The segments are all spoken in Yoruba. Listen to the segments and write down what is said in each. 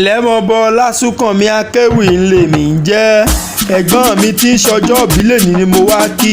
lẹ́mọ̀bọ lásùnkànmí akéwì ńlẹ̀ mi ń jẹ́ ẹ̀gbọ́n mi tí ń ṣọjọ́ ìbílẹ̀ ni mo wá kí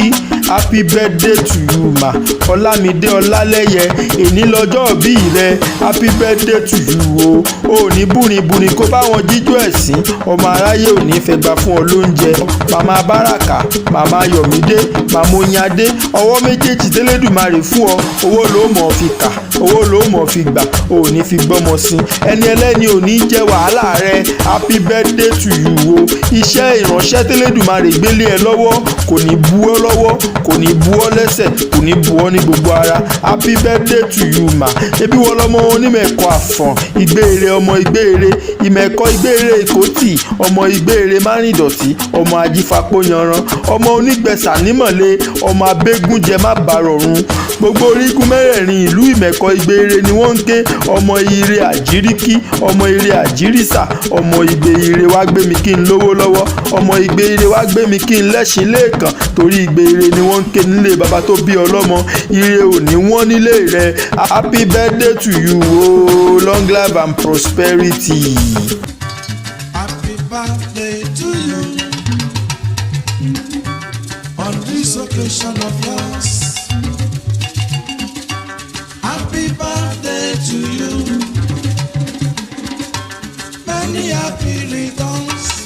happy birthday to you ma ọlámídé ọlálẹ́yẹ èní lọ́jọ́ ìbí rẹ happy birthday to you o ò ní búrinbúrin kó bá wọn jíjó ẹ̀sìn ọmọ aráyé ò ní fẹ́ gbà fún ọ lóúnjẹ màmá báràkà màmá yọ̀mídé màmá oyinadé ọwọ́ méjèèjì tẹ́lẹ̀dùmarè fún ọ owó ló mọ̀ fi kà owó ló mọ̀ fi gbà ò ní fi gbọ́mọ sí ẹni ẹlẹ́ni ò ní jẹ́ wàhálà rẹ happy birthday to you o iṣẹ́ ìránṣẹ́ tẹ́lẹ̀dùmarè gbélé ẹ lọ́wọ́ kò ní bu ọ́ lọ́wọ́ kò ní bu ọ́ lẹ́sẹ̀ kò ní bu ọ́ ní gbogbo ara happy birthday to you ma ebi wọ́n lọ́mọ onímẹ̀kọ àfọ̀n ìgbéèrè ọmọ ìgbéèrè ìmẹ̀kọ ìgbéèrè ìkòtì ọmọ ìgbéèrè márìndọ̀tí ọmọ ajífapó yanran ọmọ onígbẹ̀sà nímọ̀lé ọmọ abégúnjẹ má bàrọ̀run gbogbo orígun mẹ́rẹ̀ẹ̀rin ìlú ìmẹ̀kọ ìgbéèrè ni wọ́n ń ké ọmọ ire àjíríkí ọmọ ire àjírísà ọmọ ìgbéèrè wá gbé mi kí n lówó lọ́wọ́ ọmọ ìgbéèrè wá gbé mi kí n lẹ́ṣin lẹ́ẹ̀kan torí ìgbéèrè ni wọ́n ń ké nílé bàbá tó bí ọlọ́mọ ire ò ní wọ́n nílé rẹ̀ happy birthday to you o long life and prosperity.